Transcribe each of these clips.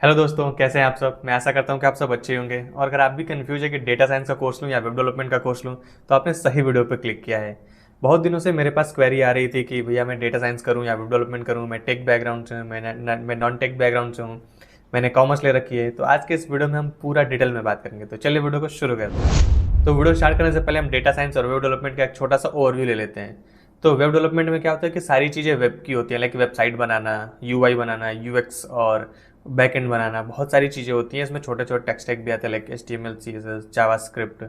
Hello दोस्तों, कैसे हैं आप सब। मैं आशा करता हूं कि आप सब अच्छे होंगे। और अगर आप भी कंफ्यूज है कि डेटा साइंस का कोर्स लूं या वेब डेवलपमेंट का कोर्स लूं, तो आपने सही वीडियो पर क्लिक किया है। बहुत दिनों से मेरे पास क्वेरी आ रही थी कि भैया मैं डेटा साइंस करूं या वेब डेवलपमेंट करूं। मैं टेक बैकग्राउंड से हूं, मैं नॉन टेक बैकग्राउंड से हूँ। मैंने कॉमर्स ले रखी है। तो आज के इस वीडियो में हम पूरा डिटेल में बात करेंगे। तो चलिए वीडियो को शुरू करते हैं। तो वीडियो स्टार्ट करने से पहले हम डेटा साइंस और वेब डेवलपमेंट का एक छोटा सा ओवरव्यू ले लेते हैं। तो वेब डेवलपमेंट में क्या होता है कि सारी चीज़ें वेब की होती हैं, लाइक वेबसाइट बनाना, यूआई बनाना, यूएक्स और बैकएंड बनाना, बहुत सारी चीज़ें होती हैं। इसमें छोटे छोटे टेक स्टैक भी आते हैं, लाइक HTML, CSS, जावास्क्रिप्ट।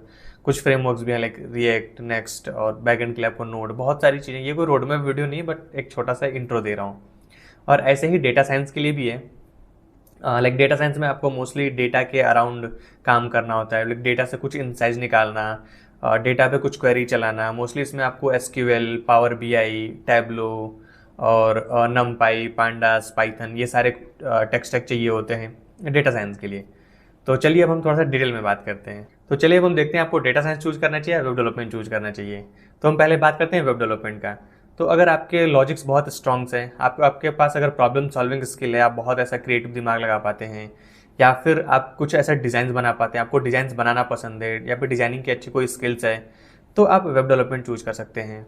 कुछ फ्रेमवर्क्स भी हैं, लाइक रिएक्ट, नेक्स्ट और बैकएंड के लिए आपको नोड। बहुत सारी चीज़ें। ये कोई रोड मैप वीडियो नहीं, बट एक छोटा सा इंट्रो दे रहा हूँ। और ऐसे ही डेटा साइंस के लिए भी है। लाइक डेटा साइंस में आपको मोस्टली डेटा के अराउंड काम करना होता है, लाइक डेटा से कुछ इंसाइट्स निकालना, डेटा पे कुछ क्वेरी चलाना। मोस्टली इसमें आपको SQL, पावर BI, टैबलो और नमपाई, पांडास, पाइथन, ये सारे टेक स्टैक चाहिए होते हैं डेटा साइंस के लिए। तो चलिए अब हम थोड़ा सा डिटेल में बात करते हैं। तो चलिए अब हम देखते हैं आपको डेटा साइंस चूज करना चाहिए या वेब डेवलपमेंट चूज करना चाहिए। तो हम पहले बात करते हैं वेब डेवलपमेंट का। तो अगर आपके लॉजिक्स बहुत स्ट्रॉन्ग्स हैं, आपके पास अगर प्रॉब्लम सॉल्विंग स्किल है, आप बहुत ऐसा क्रिएटिव दिमाग लगा पाते हैं, या फिर आप कुछ ऐसा डिज़ाइन बना पाते हैं, आपको डिज़ाइंस बनाना पसंद है, या फिर डिज़ाइनिंग की अच्छी कोई स्किल्स है, तो आप वेब डेवलपमेंट चूज कर सकते हैं।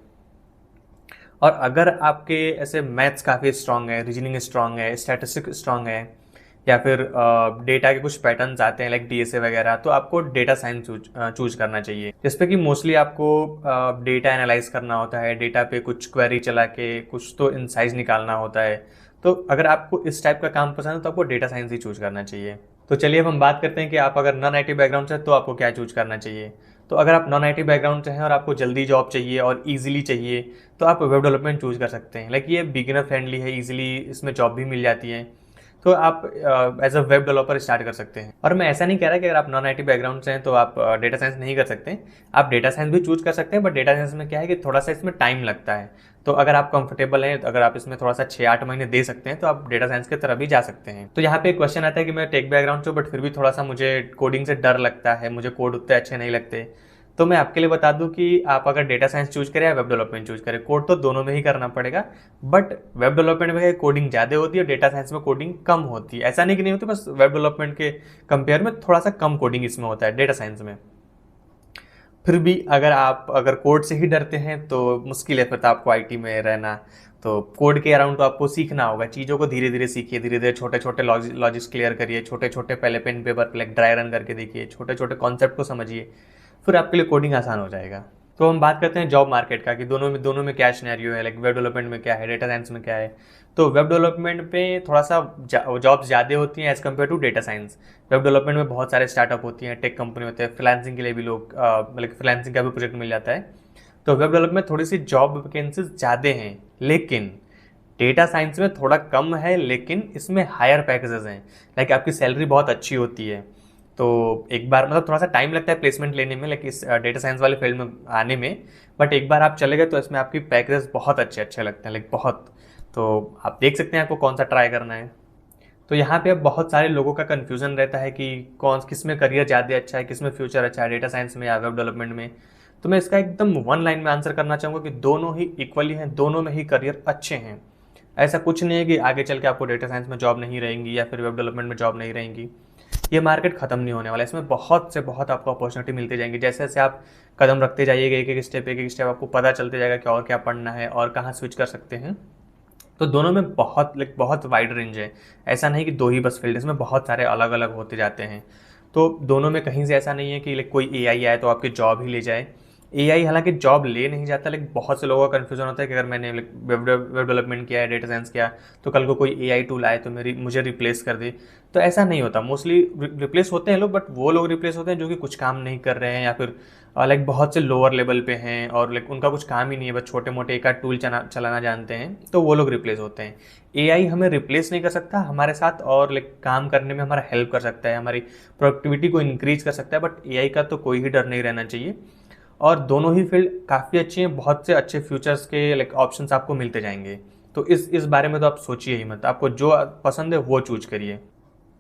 और अगर आपके ऐसे मैथ्स काफ़ी स्ट्रांग है, रीजनिंग स्ट्रांग है, स्टैटिस्टिक स्ट्रांग है, या फिर डेटा के कुछ पैटर्न्स आते हैं लाइक DSA वगैरह, तो आपको डेटा साइंस चूज करना चाहिए। जिसपे कि मोस्टली आपको डेटा एनालाइज करना होता है, डेटा पे कुछ क्वेरी चला के कुछ तो इंसाइट्स निकालना होता है। तो अगर आपको इस टाइप का काम पसंद है तो आपको डेटा साइंस ही चूज करना चाहिए। तो चलिए अब हम बात करते हैं कि आप अगर नॉन IT बैकग्राउंड से, तो आपको क्या चूज करना चाहिए। तो अगर आप नॉन IT बैकग्राउंड से हैं और आपको जल्दी जॉब चाहिए और इजीली चाहिए, तो आप वेब डेवलपमेंट चूज कर सकते हैं। लाइक ये बिगिनर फ्रेंडली है, इजीली इसमें जॉब भी मिल जाती है। तो आप as a web developer start कर सकते हैं। और मैं ऐसा नहीं कह रहा कि अगर आप नॉन IT बैकग्राउंड से हैं तो आप डेटा साइंस नहीं कर सकते। आप डेटा साइंस भी चूज कर सकते हैं, बट डेटा साइंस में क्या है कि थोड़ा सा इसमें टाइम लगता है। तो अगर आप कंफर्टेबल हैं, तो अगर आप इसमें थोड़ा सा 6-8 महीने दे सकते हैं, तो आप डेटा साइंस की तरफ भी जा सकते हैं। तो यहाँ पे एक क्वेश्चन आता है कि मैं टेक बैकग्राउंड से हूँ, बट फिर भी थोड़ा सा मुझे कोडिंग से डर लगता है, मुझे कोड उतने अच्छे नहीं लगते। तो मैं आपके लिए बता दूं कि आप अगर डेटा साइंस चूज करें या वेब डेवलपमेंट चूज करें, कोड तो दोनों में ही करना पड़ेगा। बट वेब डेवलपमेंट में कोडिंग ज़्यादा होती है और डेटा साइंस में कोडिंग कम होती है। ऐसा नहीं कि नहीं होती, बस वेब डेवलपमेंट के कंपेयर में थोड़ा सा कम कोडिंग इसमें होता है डेटा साइंस में। फिर भी अगर कोड से ही डरते हैं तो मुश्किल है, फिर तो आपको IT में रहना। तो कोड के अराउंड तो आपको सीखना होगा, चीज़ों को धीरे धीरे सीखिए, धीरे धीरे छोटे छोटे लॉजिक्स क्लियर करिए, छोटे छोटे पहले पेन पेपर पे ड्राई रन करके देखिए, छोटे छोटे कॉन्सेप्ट को समझिए, फिर आपके लिए कोडिंग आसान हो जाएगा। तो हम बात करते हैं जॉब मार्केट का कि दोनों में क्या सिनेरियो है, लाइक वेब डेवलपमेंट में क्या है, डेटा साइंस में क्या है। तो वेब डेवलपमेंट पे थोड़ा सा जॉब्स ज़्यादा होती हैं as compare to data science. Web development में बहुत सारे स्टार्टअप होती हैं, टेक कंपनी होते हैं, फ्रीलांसिंग के लिए भी लोग मतलब फ्रीलांसिंग का भी प्रोजेक्ट मिल जाता है। तो वेब डेवलपमेंट में थोड़ी सी जॉब वैकेंसीज ज़्यादा हैं, लेकिन डेटा साइंस में थोड़ा कम है, लेकिन इसमें हायर पैकेजेस हैं। लाइक आपकी सैलरी बहुत अच्छी होती है। तो एक बार मतलब थोड़ा सा टाइम लगता है प्लेसमेंट लेने में, लाइक इस डेटा साइंस वाले फील्ड में आने में। बट एक बार आप चले गए तो इसमें आपकी पैकेजेस बहुत अच्छे अच्छे लगते हैं, लाइक बहुत। तो आप देख सकते हैं आपको कौन सा ट्राई करना है। तो यहाँ पे अब बहुत सारे लोगों का कन्फ्यूजन रहता है कि किस में करियर ज़्यादा अच्छा है, किस में फ्यूचर अच्छा है, डेटा साइंस में या वेब डेवलपमेंट में। तो मैं इसका एकदम वन लाइन में आंसर करना चाहूँगा कि दोनों ही इक्वली हैं, दोनों में ही करियर अच्छे हैं। ऐसा कुछ नहीं है कि आगे चल के आपको डेटा साइंस में जॉब नहीं रहेंगी या फिर वेब डेवलपमेंट में जॉब नहीं रहेंगी। ये मार्केट खत्म नहीं होने वाला है, इसमें बहुत से बहुत आपको अपॉर्चुनिटी मिलती जाएंगी। जैसे जैसे आप कदम रखते जाइएगा, एक एक स्टेप आपको पता चलते जाएगा कि और क्या पढ़ना है और कहाँ स्विच कर सकते हैं। तो दोनों में बहुत वाइड रेंज है। ऐसा नहीं कि दो ही बस फील्ड, इसमें बहुत सारे अलग अलग होते जाते हैं। तो दोनों में कहीं से ऐसा नहीं है कि कोई AI आए तो आपकी जॉब ही ले जाए। AI हालांकि जॉब ले नहीं जाता, लेकिन बहुत से लोगों का कन्फ्यूजन होता है कि अगर मैंने वेब डेवलपमेंट किया है, डेटा साइंस किया, तो कल को कोई AI टूल आए तो मुझे रिप्लेस कर दे। तो ऐसा नहीं होता। मोस्टली रिप्लेस होते हैं लोग, बट वो लोग रिप्लेस होते हैं जो कि कुछ काम नहीं कर रहे हैं, या फिर लाइक बहुत से लोअर लेवल पे हैं और लाइक उनका कुछ काम ही नहीं है, बस छोटे मोटे एक आध टूल चलाना जानते हैं, तो वो लोग रिप्लेस होते हैं। AI हमें रिप्लेस नहीं कर सकता, हमारे साथ और लाइक काम करने में हमारा हेल्प कर सकता है, हमारी प्रोडक्टिविटी को इंक्रीज कर सकता है, बट AI का तो कोई ही डर नहीं रहना चाहिए। और दोनों ही फील्ड काफ़ी अच्छी हैं, बहुत से अच्छे फ्यूचर्स के लाइक ऑप्शंस आपको मिलते जाएंगे। तो इस बारे में तो आप सोचिए ही मत, आपको जो पसंद है वो चूज करिए।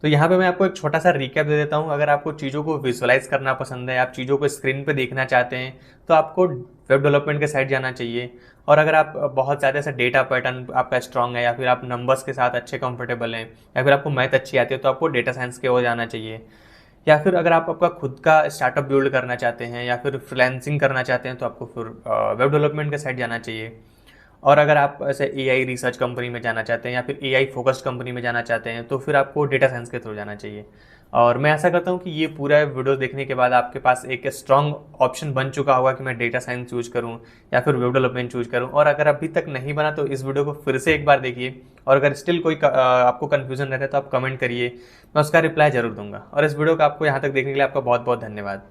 तो यहाँ पे मैं आपको एक छोटा सा रिकैप दे देता हूँ। अगर आपको चीज़ों को विजुअलाइज करना पसंद है, आप चीज़ों को स्क्रीन पे देखना चाहते हैं, तो आपको वेब डेवलपमेंट के साइड जाना चाहिए। और अगर आप बहुत ज़्यादा ऐसा डेटा पैटर्न आपका स्ट्रांग है, या फिर आप नंबर्स के साथ अच्छे कंफर्टेबल हैं, या फिर आपको मैथ अच्छी आती है, तो आपको डेटा साइंस की ओर जाना चाहिए। या फिर अगर आप आपका खुद का स्टार्टअप बिल्ड करना चाहते हैं, या फिर फ्रीलांसिंग करना चाहते हैं, तो आपको फिर वेब डेवलपमेंट के साइड जाना चाहिए। और अगर आप ऐसे एआई रिसर्च कंपनी में जाना चाहते हैं, या फिर एआई फोकस्ड कंपनी में जाना चाहते हैं, तो फिर आपको डेटा साइंस के थ्रू जाना चाहिए। और मैं ऐसा करता हूँ कि ये पूरा वीडियो देखने के बाद आपके पास एक स्ट्रॉन्ग ऑप्शन बन चुका होगा कि मैं डेटा साइंस चूज करूँ या फिर वेब डेवलपमेंट चूज करूँ। और अगर अभी तक नहीं बना तो इस वीडियो को फिर से एक बार देखिए, और अगर स्टिल कोई आपको कन्फ्यूजन रहता है तो आप कमेंट करिए, मैं उसका रिप्लाई जरूर दूंगा। और इस वीडियो को आपको यहाँ तक देखने के लिए आपका बहुत बहुत धन्यवाद।